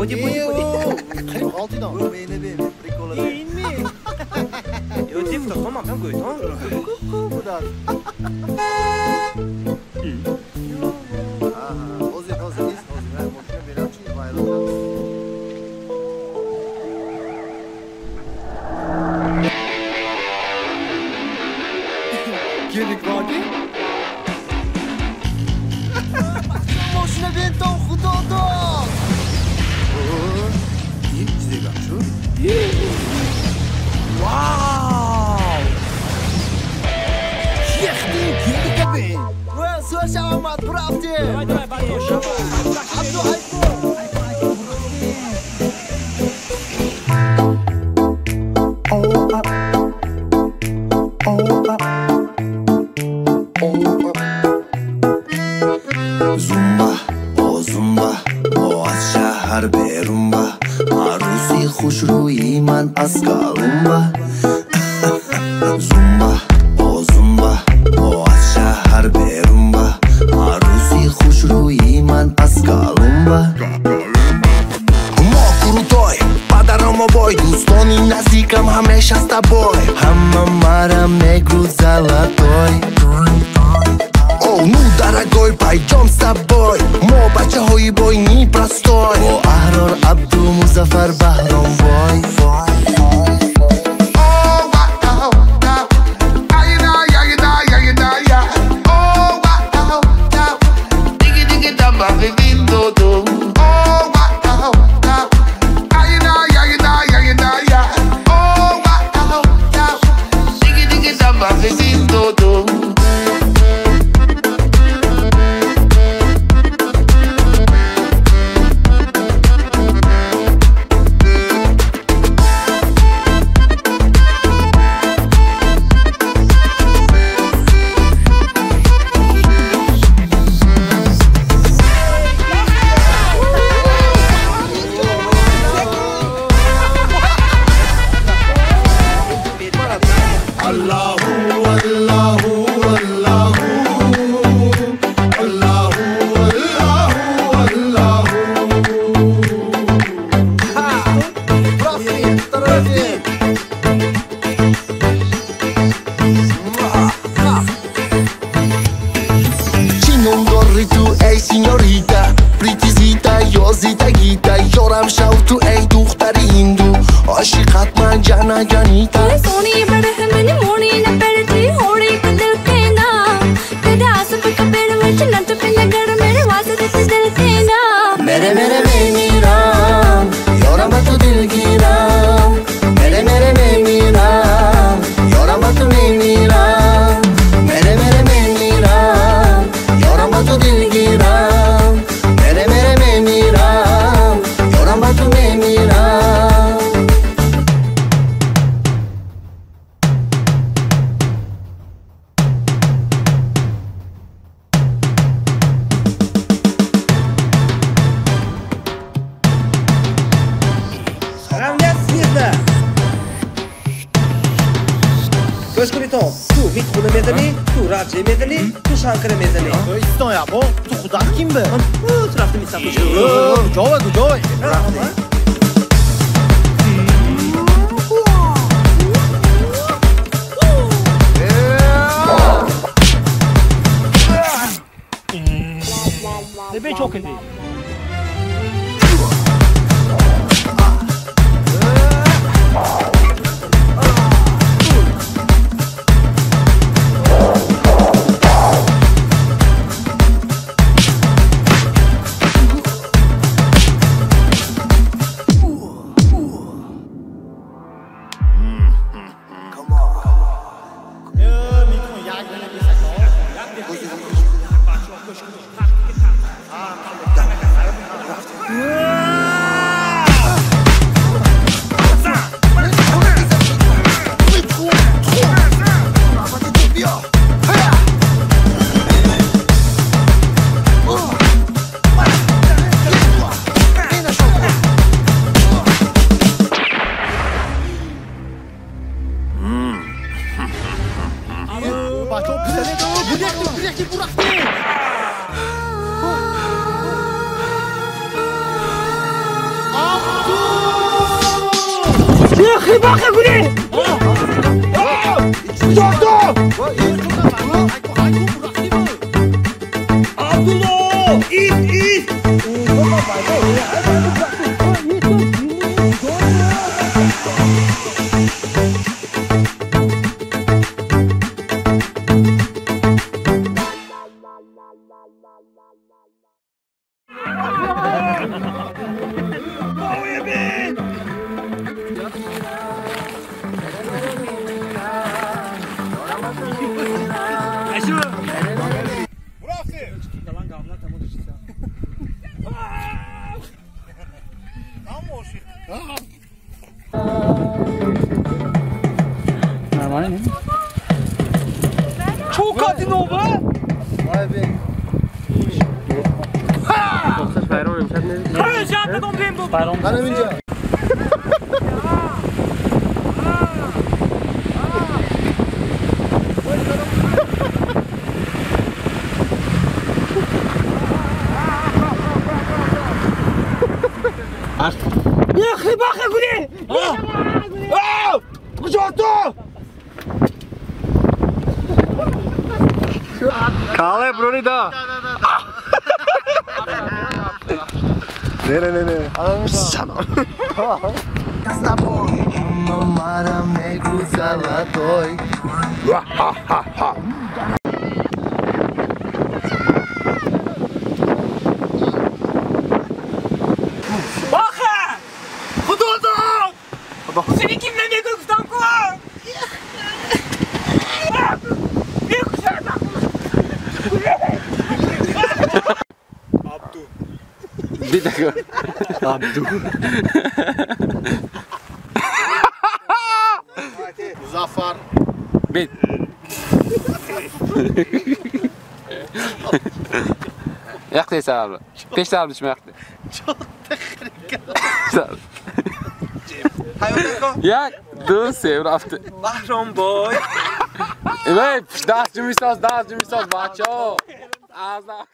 بودی خیلی غلطی دام بینه پریکوله این می یو دیف تو خواهم هم گوید ها بودار اوزی نیست من ممکنه بیرم چی وایرال گیرک واقعی ماشین بین تو خدا داد این چیزی گم شد واو یختی گیرک بین سوش آمد برافتی давай Бароша زومبا زومبا از شهر بیرون با عروسی خوش روی من از کالومبا زومبا زومبا از شهر بیرون با عروسی خوش روی من از کالومبا ما کروتای پدرم و بای دوستانی نزدیکم همیشه з тобой همه مرا میگو золотой ну, дорогой, пойдем с тобой Мо бачаҳои бой непростой Бо Ahror Абду Музаффар Баҳромбой تو خدا کیم به؟ تو رفته میستم کجای ببین چوکنده Dame باخه گوری جاتو عبدالله ایت çok kadın o be. Vay be. Bana bince. Ya باخه گوری جاتو Kale broni da. Ne. Sana. Mara me guzala toy. باخه خدا سری kim ne gustan ko Bir dakika. Abdu. Zafer. Bir. Yakti sabır. Peş sabır içme yakti. Çok teşekkür yak, dur sev rafti. Bahram boy. Evet, dağcı misal, bacho. Ağzına.